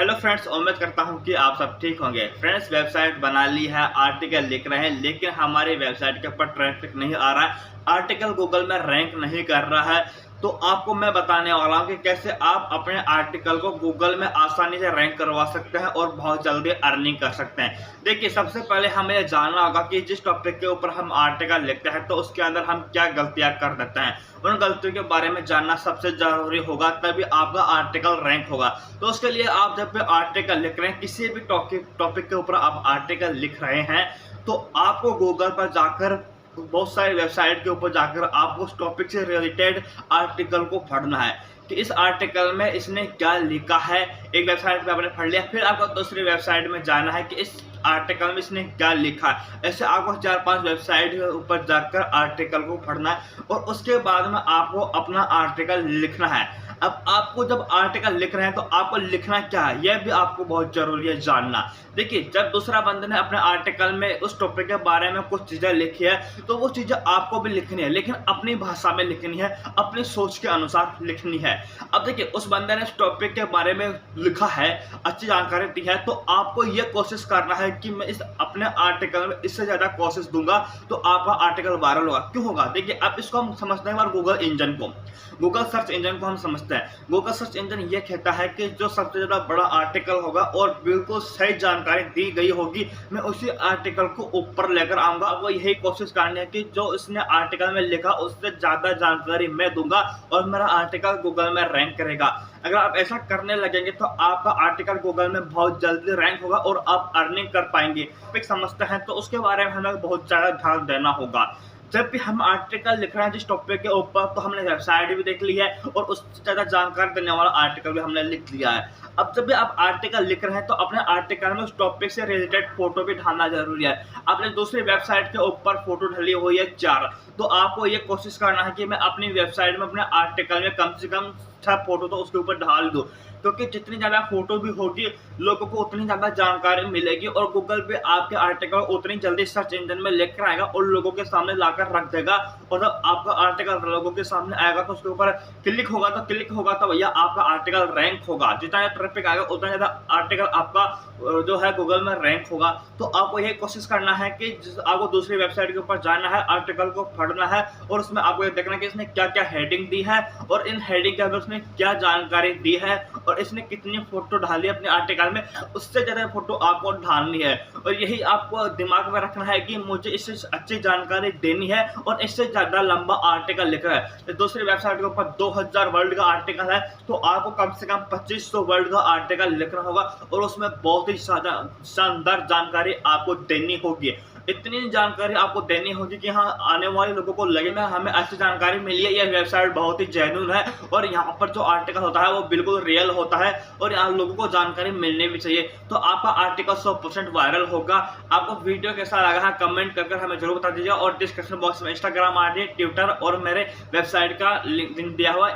Hello friends, उम्मीद करता हूं कि आप सब ठीक होंगे। फ्रेंड्स, वेबसाइट बना ली है, आर्टिकल लिख रहे हैं, लेकिन हमारी वेबसाइट के ऊपर ट्रैफिक नहीं आ रहा है, आर्टिकल गूगल में रैंक नहीं कर रहा है। तो आपको मैं बताने वाला हूं कि कैसे आप अपने आर्टिकल को गूगल में आसानी से रैंक करवा सकते हैं और बहुत जल्दी अर्निंग कर सकते हैं। देखिए, सबसे पहले हमें यह जानना होगा कि जिस टॉपिक के ऊपर हम आर्टिकल लिखते हैं तो उसके अंदर हम क्या गलतियां कर देते हैं। उन गलतियों के बारे में जानना सबसे जरूरी होगा, तभी आपका आर्टिकल रैंक होगा। तो उसके लिए आप जब भी आर्टिकल लिख रहे हैं, किसी भी टॉपिक के ऊपर आप आर्टिकल लिख रहे हैं, तो आपको गूगल पर जाकर बहुत सारी वेबसाइट के ऊपर जाकर आपको उस टॉपिक से रिलेटेड आर्टिकल को पढ़ना है कि इस आर्टिकल में इसने क्या लिखा है। एक वेबसाइट पे आपने पढ़ लिया, फिर आपको दूसरी वेबसाइट में जाना है कि इस आर्टिकल में इसने क्या लिखा है। ऐसे आपको 4-5 वेबसाइट के ऊपर जाकर आर्टिकल को पढ़ना है और उसके बाद में आपको अपना आर्टिकल लिखना है। अब आपको जब आर्टिकल लिख रहे हैं तो आपको लिखना क्या है, यह भी आपको बहुत जरूरी है जानना। देखिए, जब दूसरा बंदे ने अपने आर्टिकल में उस टॉपिक के बारे में कुछ चीजें लिखी है, तो वो चीजें आपको भी लिखनी है, लेकिन अपनी भाषा में लिखनी है, अपनी सोच के अनुसार लिखनी है। अब देखिए, उस बंदे ने इस टॉपिक के बारे में लिखा है, अच्छी जानकारी दी है, तो आपको ये कोशिश करना है कि मैं इस अपने आर्टिकल में इससे ज्यादा कोशिश दूंगा तो आपका आर्टिकल वायरल होगा। क्यों होगा? देखिए, अब इसको हम समझते हैं गूगल इंजन को, गूगल सर्च इंजन को हम समझते हैं। गूगल सर्च इंजन ये कहता है कि जो सबसे ज्यादा बड़ा आर्टिकल होगा और बिल्कुल सही जानकारी दी गई होगी, मैं उसी आर्टिकल को ऊपर लेकर आऊंगा। वो यही कोशिश करनी है कि जो इसने आर्टिकल में लिखा उससे ज्यादा जानकारी मैं दूंगा और मेरा आर्टिकल गूगल में रैंक करेगा। अगर आप ऐसा करने लगेंगे तो आपका आर्टिकल गूगल में बहुत जल्दी रैंक होगा और आप अर्निंग कर पाएंगे। समझते हैं तो उसके बारे में हमें बहुत ज्यादा ध्यान देना होगा। जब भी हम आर्टिकल लिख रहे हैं जिस टॉपिक के ऊपर, तो हमने वेबसाइट भी देख ली है और उससे ज़्यादा जानकारी देने वाला आर्टिकल भी हमने लिख लिया है। अब जब भी आप आर्टिकल लिख रहे हैं तो अपने आर्टिकल में उस टॉपिक से रिलेटेड फोटो भी डालना जरूरी है। आपने दूसरी वेबसाइट के ऊपर फोटो डाली हुई है 4, तो आपको ये कोशिश करना है कि मैं अपनी वेबसाइट में अपने आर्टिकल में कम से कम 6 फोटो तो उसके ऊपर डाल दूँ, क्योंकि जितनी ज़्यादा फोटो भी होगी लोगों को उतनी ज़्यादा जानकारी मिलेगी और गूगल पे आपके आर्टिकल उतनी जल्दी सर्च इंजन में लेकर आएगा और लोगों के सामने लाकर रख देगा। और जब आपका आर्टिकल लोगों के सामने आएगा तो उसके ऊपर क्लिक होगा तो भैया आपका आर्टिकल रैंक होगा। जितना ज़्यादा ट्रैफिक आएगा उतना ज़्यादा आर्टिकल आपका जो है गूगल में रैंक होगा। तो आपको यही कोशिश करना है कि आपको दूसरी वेबसाइट के ऊपर जाना है, आर्टिकल को पढ़ना है और उसमें आपको ये देखना है कि इसने क्या क्या हेडिंग दी है और इन हेडिंग के अंदर उसने क्या जानकारी दी है और इसने कितनी फोटो डाली अपने आर्टिकल में, उससे ज्यादा फोटो आपको डालनी है। और यही आपको दिमाग में रखना है कि मुझे इससे अच्छी जानकारी देनी है और इससे ज्यादा लंबा आर्टिकल लिखना है। तो दूसरी वेबसाइट के ऊपर 2000 वर्ड का आर्टिकल है, तो आपको कम से कम 2500 वर्ड का आर्टिकल लिखना होगा और उसमें बहुत ही ज्यादा शानदार जानकारी आपको देनी होगी। इतनी जानकारी आपको देनी होगी कि हाँ, आने वाले लोगों को लगेगा हमें ऐसी जानकारी मिली है, यह वेबसाइट बहुत ही जेन्युइन है और यहाँ पर जो आर्टिकल होता है वो बिल्कुल रियल होता है और यहाँ लोगों को जानकारी मिलनी भी चाहिए। तो आपका आर्टिकल 100% वायरल होगा। आपको वीडियो कैसा लगा है कमेंट करके हमें जरूर बता दीजिए और डिस्क्रिप्शन बॉक्स में इंस्टाग्राम आईडी, ट्विटर और मेरे वेबसाइट का लिंक दिया हुआ है।